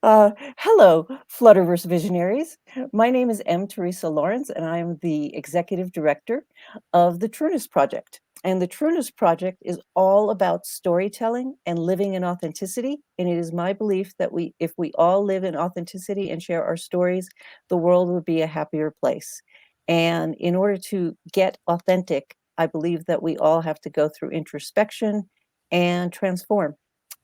Hello, Flutterverse visionaries. My name is M. Teresa Lawrence, and I am the executive director of the Yourtrueness Project. And the Yourtrueness Project is all about storytelling and living in authenticity. And it is my belief that if we all live in authenticity and share our stories, the world would be a happier place. And in order to get authentic, I believe that we all have to go through introspection and transform.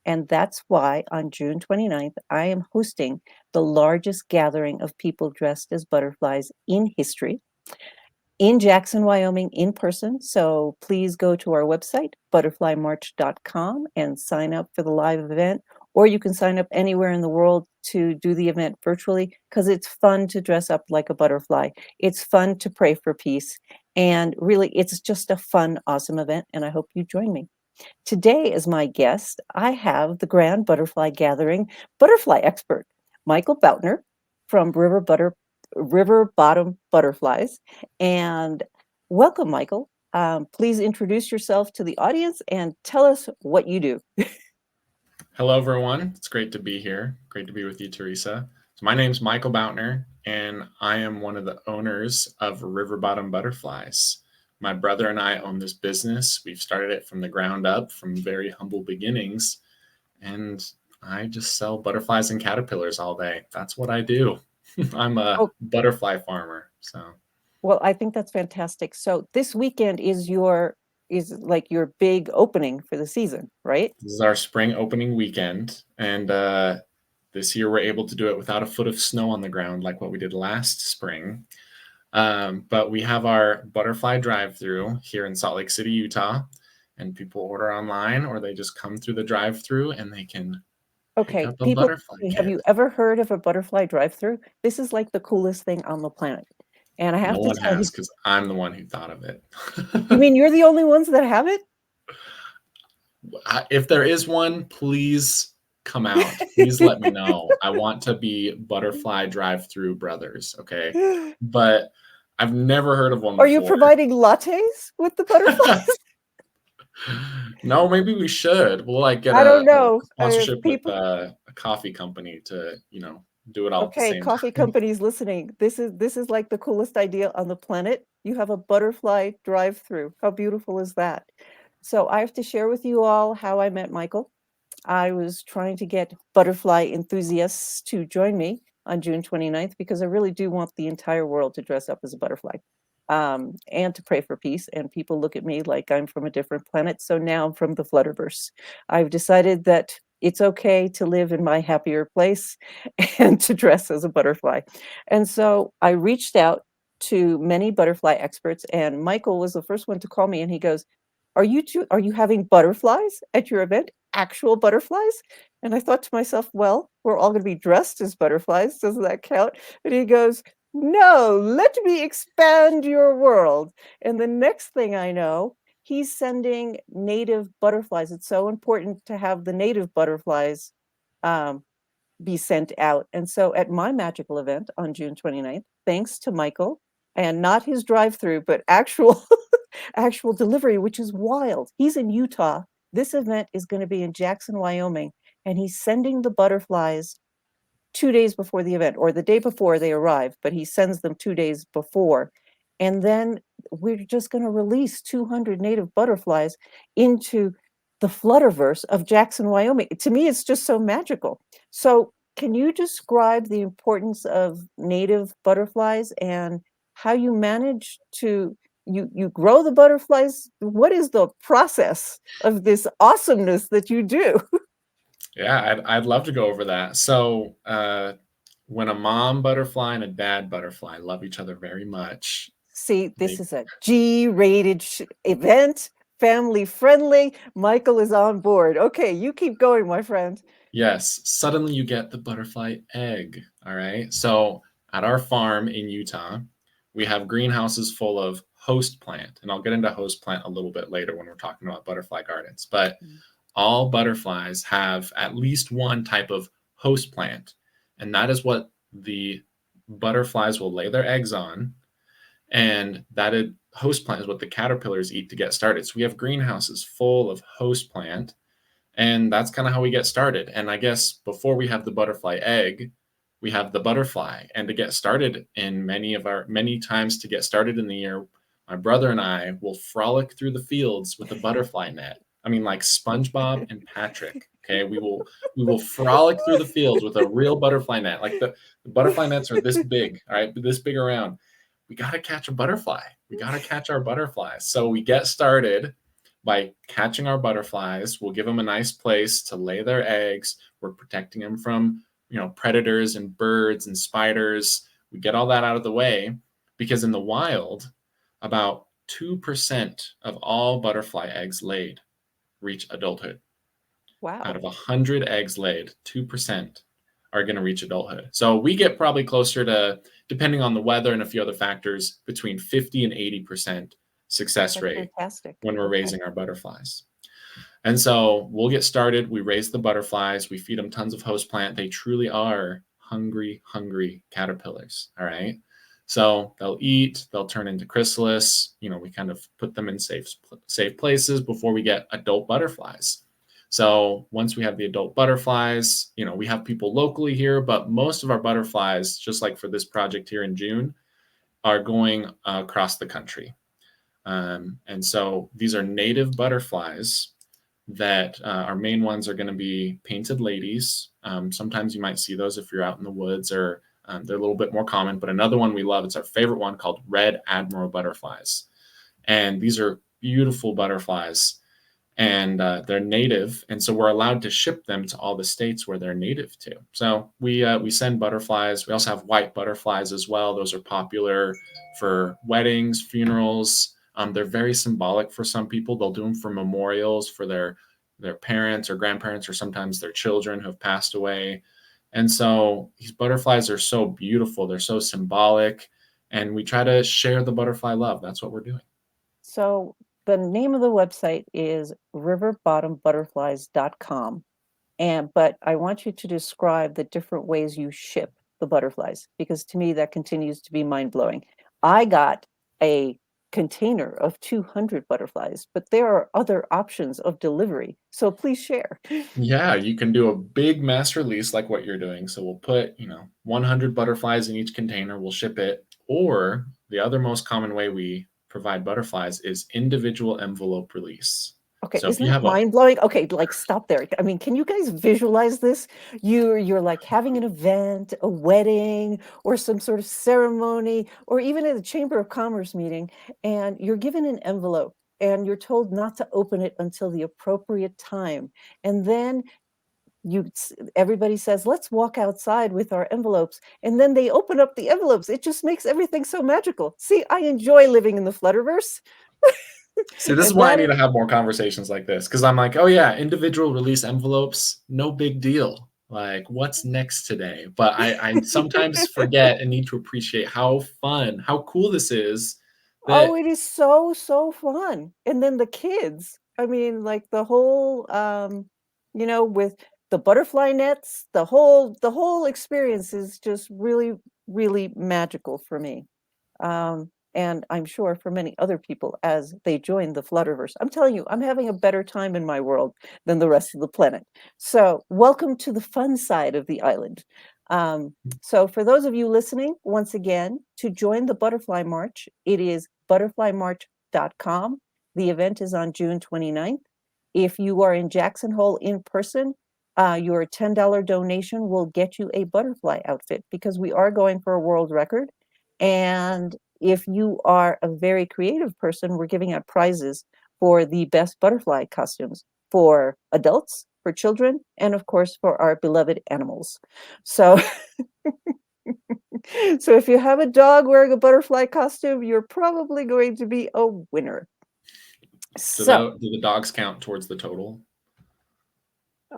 And that's why on June 29th, I am hosting the largest gathering of people dressed as butterflies in history in Jackson, Wyoming, in person. So please go to our website, butterflymarch.com, and sign up for the live event. Or you can sign up anywhere in the world to do the event virtually, because it's fun to dress up like a butterfly. It's fun to pray for peace. And really, it's just a fun, awesome event. And I hope you join me. Today, as my guest, I have the Grand Butterfly Gathering butterfly expert, Michael Boutner from River Bottom Butterflies. And welcome, Michael. Please introduce yourself to the audience and tell us what you do. Hello, everyone. It's great to be here. Great to be with you, Teresa. So my name's Michael Boutner, and I am one of the owners of River Bottom Butterflies. My brother and I own this business. We've started it from the ground up, from very humble beginnings, and I just sell butterflies and caterpillars all day. That's what I do. I'm a Oh, butterfly farmer. well, I think that's fantastic. So this weekend is like your big opening for the season, right? This is our spring opening weekend, and this year we're able to do it without a foot of snow on the ground like what we did last spring. But we have our butterfly drive-through here in Salt Lake City, Utah, and people order online or they just come through the drive-through and they can pick Okay, up a people, butterfly have kit. you ever heard of a butterfly drive-through? This is like the coolest thing on the planet. And I No have to one tell you, has, because I'm the one who thought of it. you mean you're the only ones that have it? If there is one, please come out. Please let me know. I want to be butterfly drive-through brothers, okay? But I've never heard of one Are you before. providing lattes with the butterflies? No, maybe we should. We'll like get I don't a know. sponsorship with People, a coffee company to, do it all at the okay, same coffee time. companies listening. This is like the coolest idea on the planet. You have a butterfly drive-through. How beautiful is that? So I have to share with you all how I met Michael. I was trying to get butterfly enthusiasts to join me on June 29th because I really do want the entire world to dress up as a butterfly, and to pray for peace. And people look at me like I'm from a different planet. So now I'm from the Flutterverse. I've decided that it's okay to live in my happier place and to dress as a butterfly. And so I reached out to many butterfly experts, and Michael was the first one to call me, and he goes, are you having butterflies at your event? Actual butterflies? And I thought to myself, well, we're all going to be dressed as butterflies. Doesn't that count? And he goes, no, let me expand your world. And the next thing I know, he's sending native butterflies. It's so important to have the native butterflies um, be sent out. And so at my magical event on June 29th, thanks to Michael, and not his drive-through, but actual actual delivery, which is wild. He's in Utah. This event is going to be in Jackson, Wyoming, and he's sending the butterflies 2 days before the event, or the day before they arrive, but he sends them 2 days before. And then we're just going to release 200 native butterflies into the Flutterverse of Jackson, Wyoming. To me, it's just so magical. So can you describe the importance of native butterflies and how you manage to you grow the butterflies? What is the process of this awesomeness that you do? Yeah, I'd love to go over that. So, when a mom butterfly and a dad butterfly love each other very much, See, this they is a G-rated event, family friendly. Michael is on board. Okay, you keep going, my friend. yes, suddenly you get the butterfly egg. All right. So at our farm in Utah, we have greenhouses full of host plant. And I'll get into host plant a little bit later when we're talking about butterfly gardens. But all butterflies have at least one type of host plant. And that is what the butterflies will lay their eggs on. And host plant is what the caterpillars eat to get started. So we have greenhouses full of host plant, And that's kind of how we get started. And I guess before we have the butterfly egg, we have the butterfly. And to get started in many times to get started in the year, my brother and I will frolic through the fields with a butterfly net. I mean, like SpongeBob and Patrick. Okay, we will frolic through the fields with a real butterfly net. Like the butterfly nets are this big, all right, this big around. We got to catch a butterfly. We got to catch our butterflies. So we get started by catching our butterflies. We'll give them a nice place to lay their eggs. We're protecting them from, predators and birds and spiders. We get all that out of the way because in the wild, about 2% of all butterfly eggs laid reach adulthood. Out Wow. of 100 eggs laid, 2% are going to reach adulthood. So we get probably closer to, depending on the weather and a few other factors, between 50 and 80% success That's rate fantastic. when we're Okay. raising our butterflies. And so we'll get started. We raise the butterflies. We feed them tons of host plant. They truly are hungry, hungry caterpillars. All right. So they'll eat, they'll turn into chrysalis. We kind of put them in safe places before we get adult butterflies. So once we have the adult butterflies, we have people locally here, but most of our butterflies, just like for this project here in June, are going across the country. And so these are native butterflies that our main ones are going to be painted ladies. Sometimes you might see those if you're out in the woods, or they're a little bit more common. But another one we love, it's our favorite one, called red admiral butterflies. And these are beautiful butterflies, and they're native. And so we're allowed to ship them to all the states where they're native to. So we send butterflies. We also have white butterflies as well. Those are popular for weddings, funerals. They're very symbolic for some people. They'll do them for memorials for their parents or grandparents, or sometimes their children who have passed away. And so these butterflies are so beautiful. They're so symbolic. And we try to share the butterfly love. That's what we're doing. So the name of the website is riverbottombutterflies.com. But I want you to describe the different ways you ship the butterflies, because to me that continues to be mind-blowing. I got a container of 200 butterflies, but there are other options of delivery. So please share. Yeah, you can do a big mass release like what you're doing. So we'll put, 100 butterflies in each container, we'll ship it. Or the other most common way we provide butterflies is individual envelope release. Okay, So if isn't you that have a mind-blowing? Okay, like stop there. I mean, can you guys visualize this? You're like having an event, a wedding, or some sort of ceremony, or even at a Chamber of Commerce meeting, and you're given an envelope and you're told not to open it until the appropriate time. And then everybody says, let's walk outside with our envelopes. And then they open up the envelopes. It just makes everything so magical. See, I enjoy living in the Flutterverse. See, this is And why I that need is to have more conversations like this, because I'm like, oh yeah, individual release envelopes, no big deal. Like, what's next today? But I sometimes forget and need to appreciate how fun, how cool this is. Oh, That it is so, so fun. And then the kids, I mean, like the whole, with the butterfly nets, the whole experience is just really, really magical for me. And I'm sure for many other people as they join the Flutterverse. I'm telling you, I'm having a better time in my world than the rest of the planet. So welcome to the fun side of the island. So for those of you listening, once again, to join the Butterfly March, it is butterflymarch.com. The event is on June 29th. If you are in Jackson Hole in person, your $10 donation will get you a butterfly outfit, because we are going for a world record. And if you are a very creative person, we're giving out prizes for the best butterfly costumes for adults, for children, and of course for our beloved animals. So, so if you have a dog wearing a butterfly costume, you're probably going to be a winner. So do the dogs count towards the total?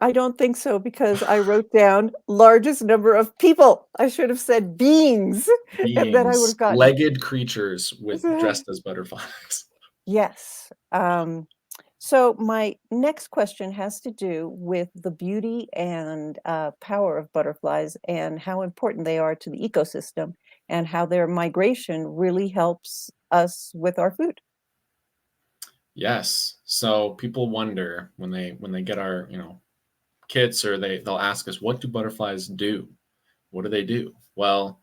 I don't think so, because I wrote down largest number of people. I should have said beings, and then I would Beings, have gotten. legged creatures with dressed as butterflies. Yes. So my next question has to do with the beauty and power of butterflies, and how important they are to the ecosystem, and how their migration really helps us with our food. Yes. So people wonder when they get our, kits, or they'll ask us, what do butterflies do? What do they do? Well,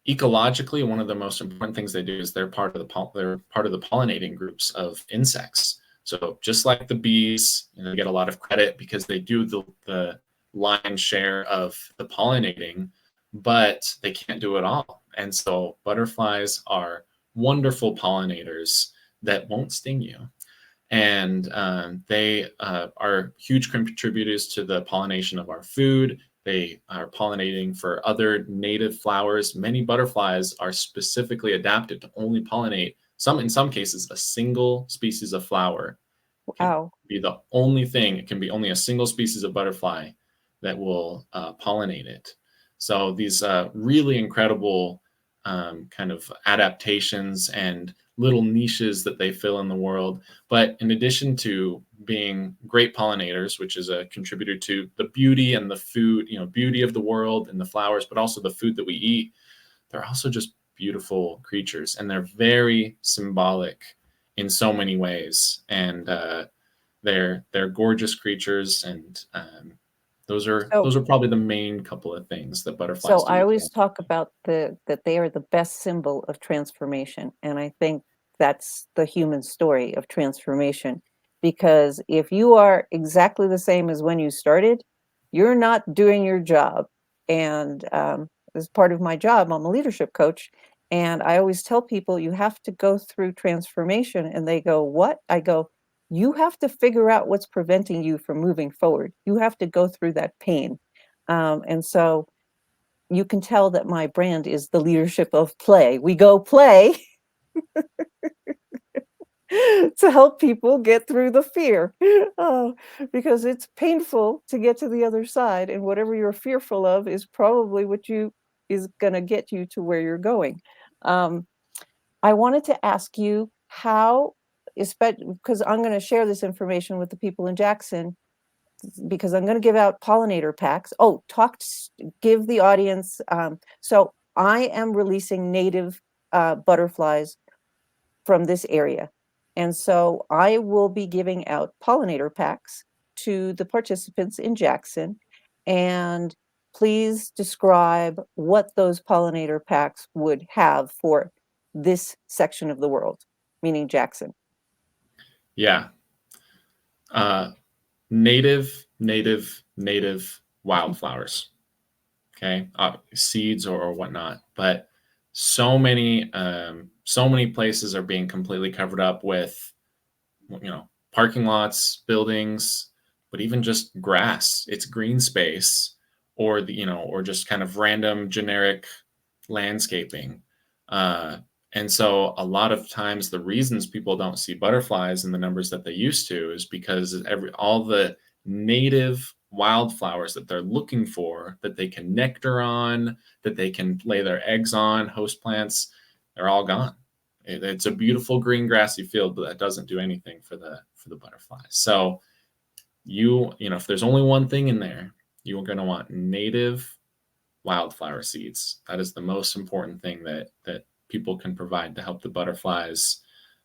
ecologically, one of the most important things they do is they're part of the pollinating groups of insects. So just like the bees, they get a lot of credit because they do the lion's share of the pollinating, but they can't do it all. And so butterflies are wonderful pollinators that won't sting you. And they are huge contributors to the pollination of our food. They are pollinating for other native flowers. Many butterflies are specifically adapted to only pollinate in some cases, a single species of flower can Wow. be the only thing. It can be only a single species of butterfly that will pollinate it. So these really incredible kind of adaptations and little niches that they fill in the world. But in addition to being great pollinators, which is a contributor to the beauty and the food, beauty of the world and the flowers, but also the food that we eat, they're also just beautiful creatures, and they're very symbolic in so many ways. And they're gorgeous creatures, and So those are probably the main couple of things that butterflies So do. I always talk about that they are the best symbol of transformation, and I think that's the human story of transformation. Because if you are exactly the same as when you started, you're not doing your job. And as part of my job, I'm a leadership coach, and I always tell people you have to go through transformation, and they go, "What?" I go, "You have to figure out what's preventing you from moving forward. You have to go through that pain." And so you can tell that my brand is the leadership of play. We go play to help people get through the fear. Oh, because it's painful to get to the other side, and whatever you're fearful of is probably what you is going to get you to where you're going. Um, I wanted to ask you how, because I'm going to share this information with the people in Jackson, because I'm going to give out pollinator packs. Oh, give the audience. So I am releasing native butterflies from this area. And so I will be giving out pollinator packs to the participants in Jackson. And please describe what those pollinator packs would have for this section of the world, meaning Jackson. Yeah. Uh, native wildflowers. Okay, seeds or whatnot. But so many places are being completely covered up with, parking lots, buildings, but even just grass. It's green space, or or just kind of random generic landscaping. Uh, and so a lot of times the reasons people don't see butterflies in the numbers that they used to is because all the native wildflowers that they're looking for, that they can nectar on, that they can lay their eggs on, host plants, they're all gone. It's a beautiful green grassy field, but that doesn't do anything for the butterflies. So if there's only one thing in there, you're going to want native wildflower seeds. That is the most important thing that people can provide to help the butterflies.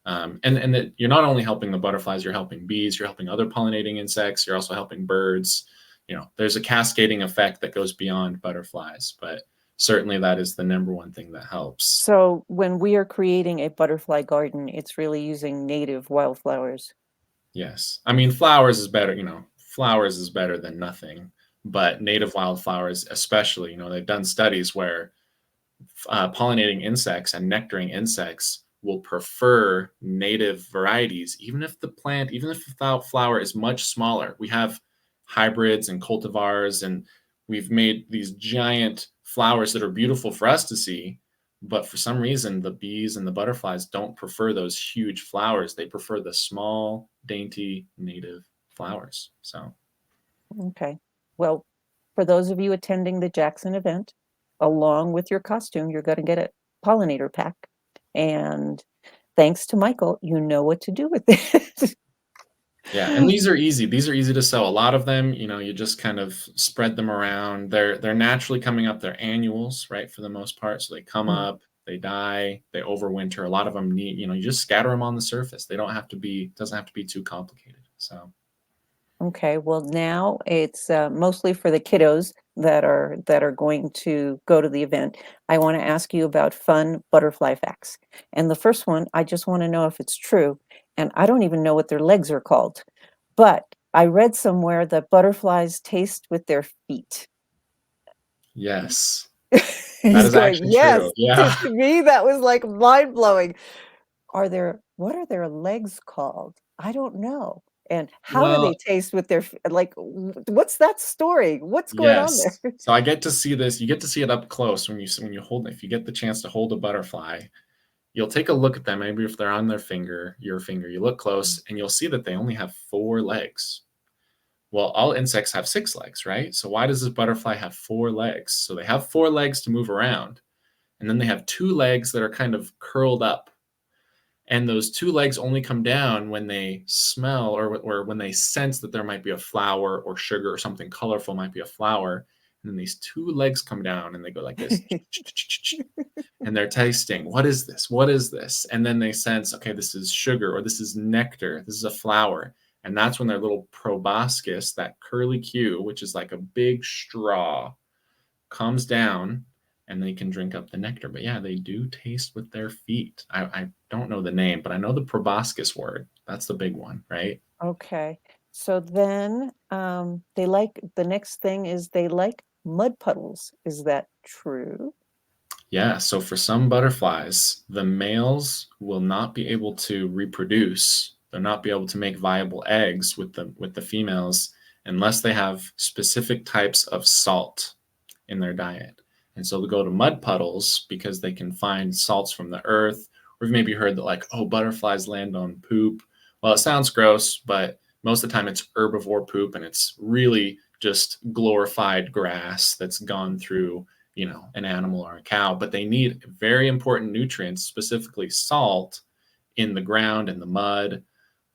And that you're not only helping the butterflies, you're helping bees, you're helping other pollinating insects, you're also helping birds. There's a cascading effect that goes beyond butterflies, but certainly that is the number one thing that helps. So when we are creating a butterfly garden, it's really using native wildflowers. Yes. I mean, flowers is better, flowers is better than nothing, but native wildflowers, especially, they've done studies where pollinating insects and nectaring insects will prefer native varieties, even if the flower is much smaller. We have hybrids and cultivars, and we've made these giant flowers that are beautiful for us to see. But for some reason, the bees and the butterflies don't prefer those huge flowers. They prefer the small, dainty, native flowers. So, Okay. Well, for those of you attending the Jackson event, along with your costume, you're going to get a pollinator pack. And thanks to Michael, you know what to do with it. yeah, and these are easy. These are easy to sew. A lot of them, you just kind of spread them around. They're naturally coming up. They're annuals, right, for the most part. So they come Mm. up. they die, they overwinter. A lot of them need, you just scatter them on the surface. They don't have to be, doesn't have to be too complicated. So Okay, well now it's mostly for the kiddos that are going to go to the event. I want to ask you about fun butterfly facts. And the first one, I just want to know if it's true. And I don't even know what their legs are called. But I read somewhere that butterflies taste with their feet. yes, that He's is going, actually yes. true. Yeah. To me, that was like mind blowing. What are their legs called? I don't know. And how do they Well, taste with their like, what's that story? What's going on there? yes. So I get to see this. You get to see it up close when you hold it. If you get the chance to hold a butterfly, you'll take a look at them. Maybe if they're on your finger, you look close and you'll see that they only have 4 legs. Well, all insects have 6 legs, right? So why does this butterfly have 4 legs? So they have 4 legs to move around, and then they have 2 legs that are kind of curled up. And those 2 legs only come down when they smell or when they sense that there might be a flower or sugar or something colorful might be a flower. And then these 2 legs come down and they go like this. And they're tasting, what is this? What is this? And then they sense, okay, this is sugar or this is nectar. This is a flower. And that's when their little proboscis, that curly Q, which is like a big straw, comes down and they can drink up the nectar. But yeah, they do taste with their feet. I don't know the name, but I know the proboscis word. That's the big one, right? Okay. So then they like the next thing is they like mud puddles. Is that true? Yeah, so for some butterflies, the males will not be able to reproduce. They'll not be able to make viable eggs with the females unless they have specific types of salt in their diet. And so they'll go to mud puddles because they can find salts from the earth. Or you've maybe heard that like, oh, butterflies land on poop. Well, it sounds gross, but most of the time it's herbivore poop and it's really just glorified grass that's gone through an animal or a cow, but they need very important nutrients, specifically salt, in the ground and the mud,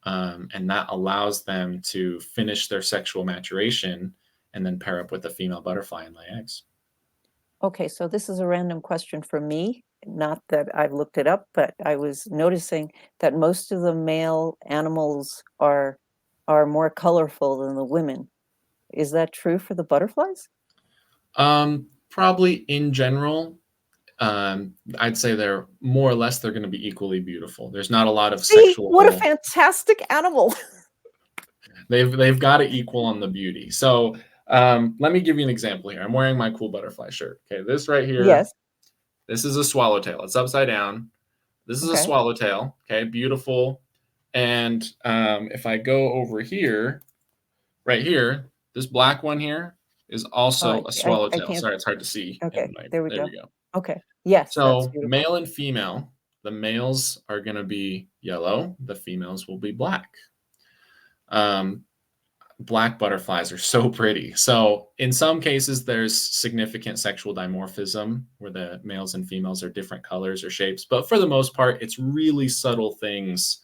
and that allows them to finish their sexual maturation and then pair up with a female butterfly and lay eggs. Okay, so this is a random question for me. Not that I've looked it up, but I was noticing that most of the male animals are more colorful than the women. Is that true for the butterflies? Probably in general, I'd say they're more or less they're going to be equally beautiful. There's not a lot of See, what a sexual. fantastic animal. They've got to equal on the beauty. So let me give you an example here. I'm wearing my cool butterfly shirt. Okay, this right here. Yes. This is a swallowtail. It's upside down. This is a Okay. swallowtail. Okay, beautiful. And if I go over here, right here, this black one here is Oh, also a I swallowtaw. can't. Sorry, it's hard to see. Okay, And there we there go. we go. Okay. Yes, that's So beautiful. male and female, the males are going to be yellow. The females will be black. Um, Black butterflies are so pretty. So in some cases, there's significant sexual dimorphism where the males and females are different colors or shapes. But for the most part, it's really subtle things.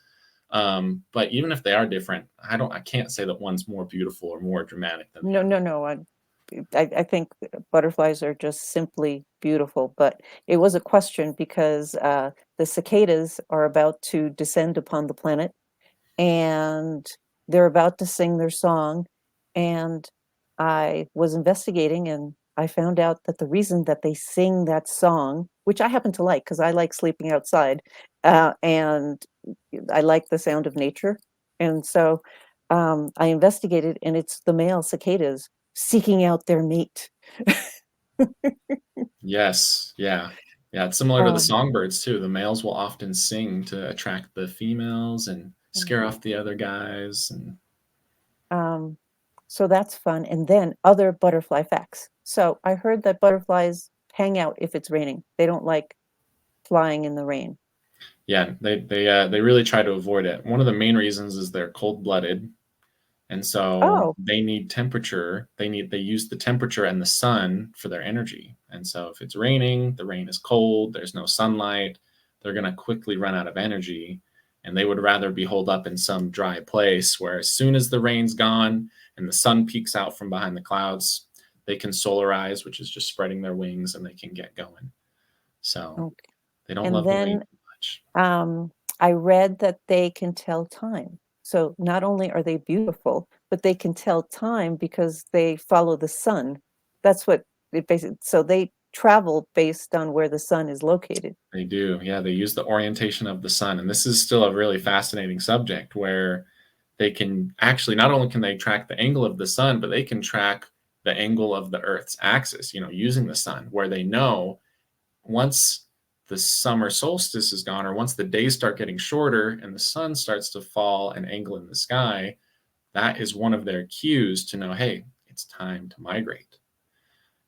But even if they are different, I can't say that one's more beautiful or more dramatic than the No, no, other. no. I think butterflies are just simply beautiful. But it was a question because the cicadas are about to descend upon the planet and they're about to sing their song. And I was investigating and I found out that the reason that they sing that song, which I happen to like because I like sleeping outside and I like the sound of nature. And so I investigated, and it's the male cicadas seeking out their mate. Yes, yeah. Yeah, it's similar to the Um, songbirds too. The males will often sing to attract the females and scare mhm. off the other guys. And um, so that's fun. And then other butterfly facts. So I heard that butterflies hang out if it's raining. They don't like flying in the rain. yeah, they really try to avoid it. One of the main reasons is they're cold-blooded, and so Oh, they need temperature. They use the temperature and the sun for their energy. And so if it's raining, the rain is cold, there's no sunlight, they're going to quickly run out of energy, and they would rather be holed up in some dry place where as soon as the rain's gone and the sun peeks out from behind the clouds, they can solarize, which is just spreading their wings, and they can get going. So okay. They don't And love the rain then too much. I read that they can tell time. So not only are they beautiful, but they can tell time because they follow the sun. That's what it basically, so they travel based on where the sun is located. They do. Yeah, they use the orientation of the sun. And this is still a really fascinating subject where they can actually not only can they track the angle of the sun, but they can track the angle of the Earth's axis, using the sun, where they know once the summer solstice is gone, or once the days start getting shorter and the sun starts to fall an angle in the sky, that is one of their cues to know, hey, it's time to migrate.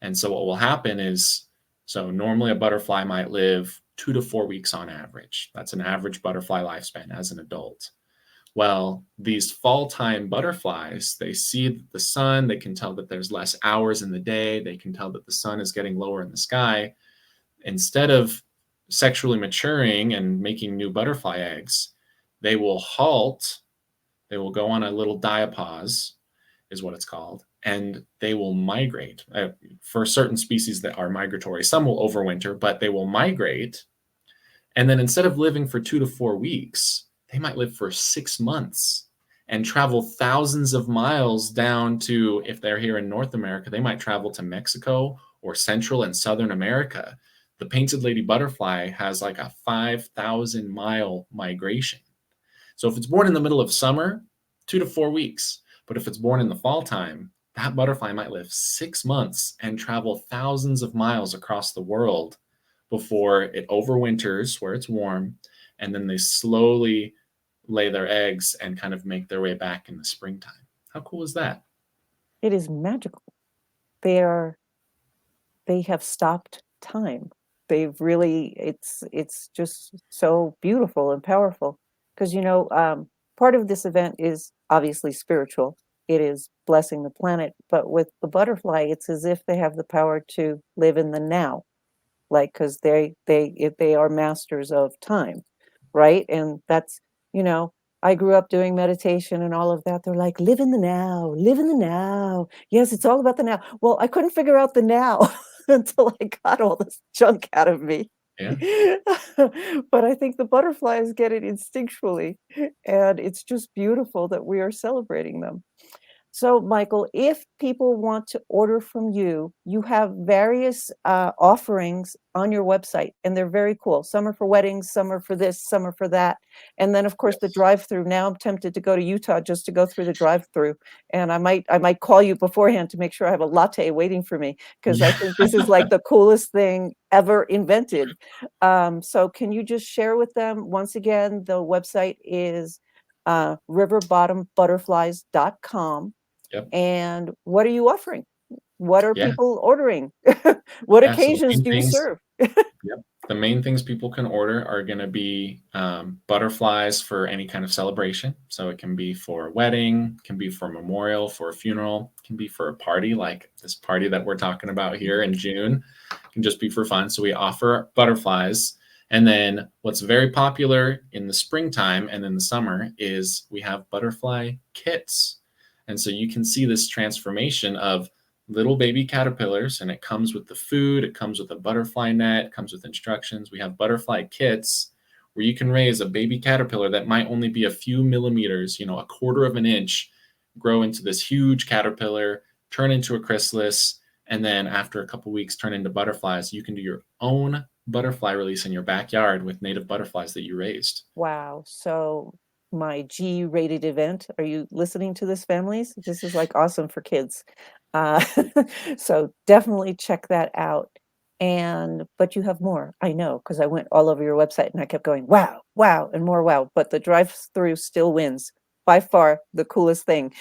And so what will happen is, so normally a butterfly might live 2 to 4 weeks on average. That's an average butterfly lifespan as an adult. Well, these fall time butterflies, they see the sun, they can tell that there's less hours in the day, they can tell that the sun is getting lower in the sky. Instead of sexually maturing and making new butterfly eggs, they will halt, they will go on a little diapause, is what it's called, and they will migrate. For certain species that are migratory, some will overwinter, but they will migrate. And then instead of living for 2 to 4 weeks, they might live for 6 months and travel thousands of miles down to, if they're here in North America, they might travel to Mexico or Central and Southern America. The painted lady butterfly has like a 5,000-mile migration. So if it's born in the middle of summer, 2 to 4 weeks. But if it's born in the fall time, that butterfly might live 6 months and travel thousands of miles across the world before it overwinters where it's warm. And then they slowly lay their eggs and kind of make their way back in the springtime. How cool is that? It is magical. They have stopped time. They've really, it's just so beautiful and powerful. Because part of this event is obviously spiritual. It is blessing the planet, but with the butterfly, it's as if they have the power to live in the now, like because they are masters of time, right? And that's, you know I grew up doing meditation and all of that. They're like, live in the now, live in the now. Yes, it's all about the now. Well, I couldn't figure out the now until I got all this junk out of me. Yeah. But I think the butterflies get it instinctually, and it's just beautiful that we are celebrating them. So, Michael, if people want to order from you, you have various offerings on your website, and they're very cool. Some are for weddings, some are for this, some are for that. And then, of course, the Yes. drive-through. Now I'm tempted to go to Utah just to go through the drive-through. And I might call you beforehand to make sure I have a latte waiting for me, because I Yeah. think this is like the coolest thing ever invented. So can you just share with them once again? The website is riverbottombutterflies.com. Yep. And what are you offering? What are Yeah. people ordering? What Yeah. So the occasions main do you things serve? Yep. The main things people can order are going to be butterflies for any kind of celebration. So it can be for a wedding, can be for a memorial, for a funeral, can be for a party like this party that we're talking about here in June. It can just be for fun. So we offer butterflies. And then what's very popular in the springtime and in the summer is we have butterfly kits. And so you can see this transformation of little baby caterpillars, and it comes with the food, it comes with a butterfly net, it comes with instructions. We have butterfly kits where you can raise a baby caterpillar that might only be a few millimeters, a quarter of an inch, grow into this huge caterpillar, turn into a chrysalis, and then after a couple weeks turn into butterflies. You can do your own butterfly release in your backyard with native butterflies that you raised. Wow. So my G-rated event. Are you listening to this, families? This is like awesome for kids. Uh, so definitely check that out. But you have more. I know, because I went all over your website and I kept going, wow, wow, and more wow. But the drive-through still wins. By far the coolest thing.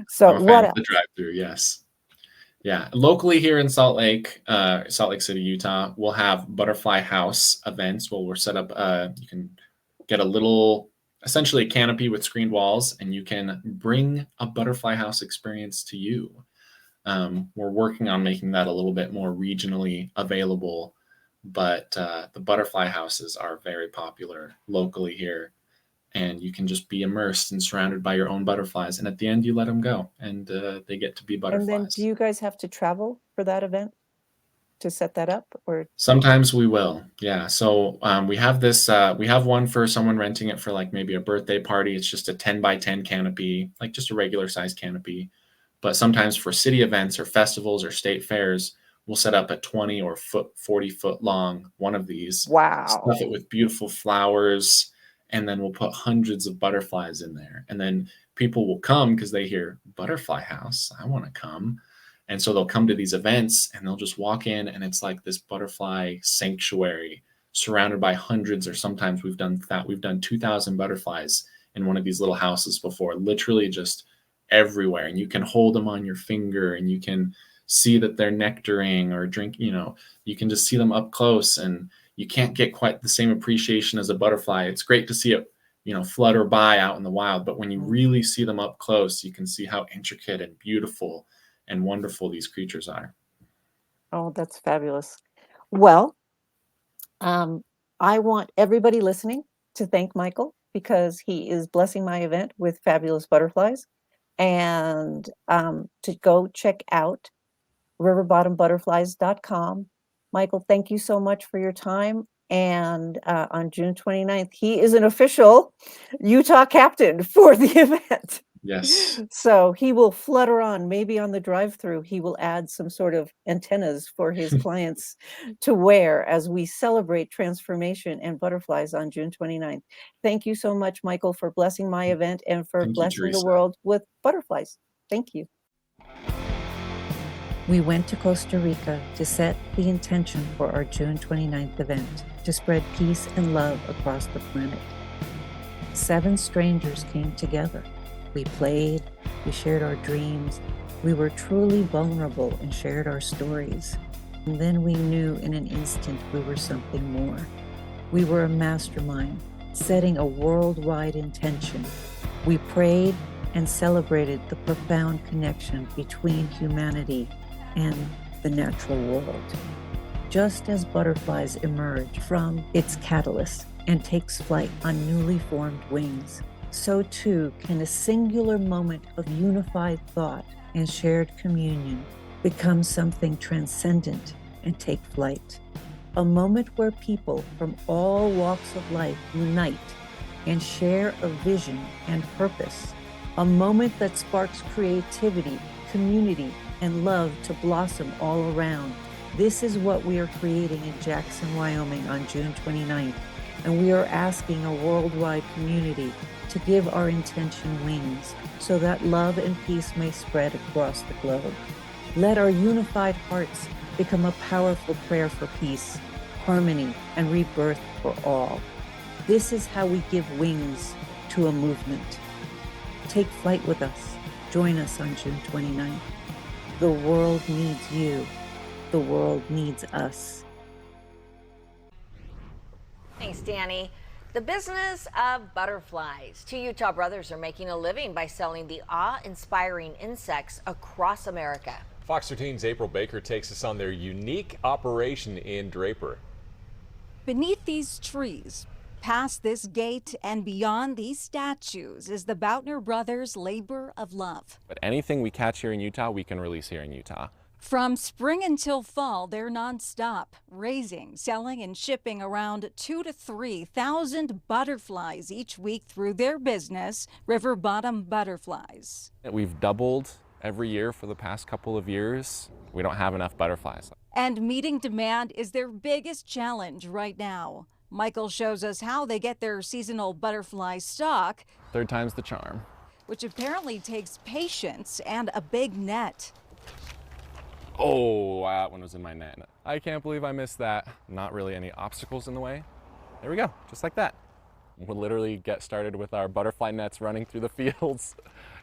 So I'm a fan what of the else? drive-through, yes. Yeah, locally here in Salt Lake City, Utah, we'll have Butterfly House events where we're set up. You can get a little, essentially a canopy with screened walls, and you can bring a Butterfly House experience to you. We're working on making that a little bit more regionally available, but the Butterfly Houses are very popular locally here, and you can just be immersed and surrounded by your own butterflies. And at the end, you let them go, and they get to be And then do butterflies. you guys have to travel for that event? to set that up, or? Sometimes we will, yeah. So we have this. We have one for someone renting it for like maybe a birthday party. It's just a 10 by 10 canopy, like just a regular size canopy. But sometimes for city events or festivals or state fairs, we'll set up a 20 or 40-foot long one of these, Wow. stuff it with beautiful flowers, and then we'll put hundreds of butterflies in there. And then people will come because they hear butterfly house. I want to come. And so they'll come to these events and they'll just walk in, and it's like this butterfly sanctuary surrounded by hundreds, or sometimes we've done 2,000 butterflies in one of these little houses before, literally just everywhere. And you can hold them on your finger and you can see that they're nectaring or drink, you can just see them up close, and you can't get quite the same appreciation as a butterfly. It's great to see it, flutter by out in the wild, but when you really see them up close, you can see how intricate and beautiful and wonderful these creatures are. Oh, that's fabulous. Well, I want everybody listening to thank Michael because he is blessing my event with fabulous butterflies, and to go check out riverbottombutterflies.com. Michael, thank you so much for your time. And on June 29th, he is an official Utah captain for the event. Yes. So he will flutter on, maybe on the drive-through, he will add some sort of antennas for his clients to wear as we celebrate transformation and butterflies on June 29th. Thank you so much, Michael, for blessing my event and for Thank you, blessing the Teresa. world with butterflies. Thank you. We went to Costa Rica to set the intention for our June 29th event, to spread peace and love across the planet. 7 strangers came together. We played, we shared our dreams, we were truly vulnerable and shared our stories. And then we knew in an instant we were something more. We were a mastermind, setting a worldwide intention. We prayed and celebrated the profound connection between humanity and the natural world. Just as butterflies emerge from its catalyst and takes flight on newly formed wings, so too can a singular moment of unified thought and shared communion become something transcendent and take flight. A moment where people from all walks of life unite and share a vision and purpose. A moment that sparks creativity, community, and love to blossom all around. This is what we are creating in Jackson, Wyoming on June 29th, and we are asking a worldwide community to give our intention wings so that love and peace may spread across the globe. Let our unified hearts become a powerful prayer for peace, harmony, and rebirth for all. This is how we give wings to a movement. Take flight with us. Join us on June 29th. The world needs you. The world needs us. Thanks, Danny. The business of butterflies. 2 Utah brothers are making a living by selling the awe-inspiring insects across America. Fox 13's April Baker takes us on their unique operation in Draper. Beneath these trees, past this gate and beyond these statues is the Boutner brothers' labor of love. But anything we catch here in Utah, we can release here in Utah. From spring until fall, they're nonstop, raising, selling, and shipping around 2,000 to 3,000 butterflies each week through their business, River Bottom Butterflies. We've doubled every year for the past couple of years. We don't have enough butterflies. And meeting demand is their biggest challenge right now. Michael shows us how they get their seasonal butterfly stock. 3rd time's the charm. Which apparently takes patience and a big net. Oh, that one was in my net. I can't believe I missed that. Not really any obstacles in the way. There we go, just like that. We'll literally get started with our butterfly nets running through the fields,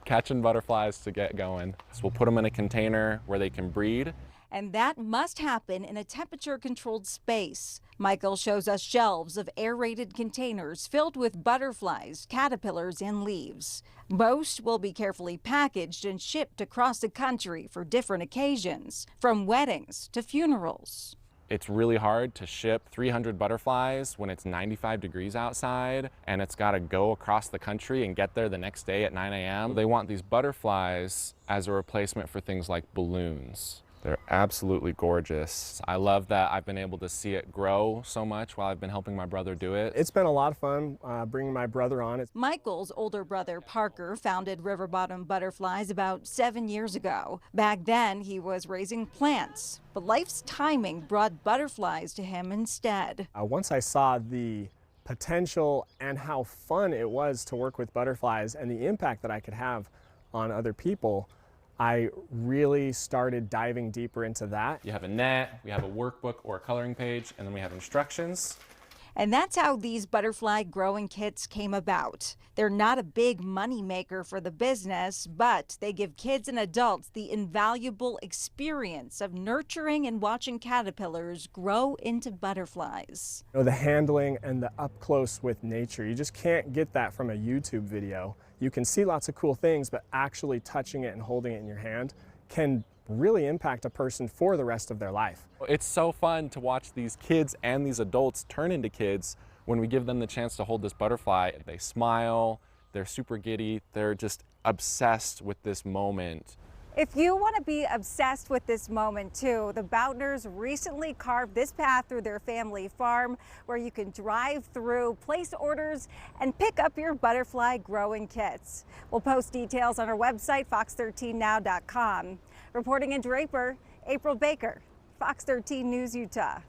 catching butterflies to get going. So we'll put them in a container where they can breed. And that must happen in a temperature-controlled space. Michael shows us shelves of aerated containers filled with butterflies, caterpillars, and leaves. Most will be carefully packaged and shipped across the country for different occasions, from weddings to funerals. It's really hard to ship 300 butterflies when it's 95 degrees outside, and it's got to go across the country and get there the next day at 9 a.m. They want these butterflies as a replacement for things like balloons. They're absolutely gorgeous. I love that I've been able to see it grow so much while I've been helping my brother do it. It's been a lot of fun bringing my brother on. Michael's older brother, Parker, founded River Bottom Butterflies about 7 years ago. Back then, he was raising plants, but life's timing brought butterflies to him instead. Once I saw the potential and how fun it was to work with butterflies and the impact that I could have on other people, I really started diving deeper into that. You have a net, we have a workbook or a coloring page, and then we have instructions. And that's how these butterfly growing kits came about. They're not a big money maker for the business, but they give kids and adults the invaluable experience of nurturing and watching caterpillars grow into butterflies. You know, the handling and the up close with nature, you just can't get that from a YouTube video. You can see lots of cool things, but actually touching it and holding it in your hand can really impact a person for the rest of their life. It's so fun to watch these kids and these adults turn into kids when we give them the chance to hold this butterfly. They smile, they're super giddy, they're just obsessed with this moment. If you want to be obsessed with this moment too, the Boutners recently carved this path through their family farm where you can drive through, place orders, and pick up your butterfly growing kits. We'll post details on our website, fox13now.com. Reporting in Draper, April Baker, Fox 13 News, Utah.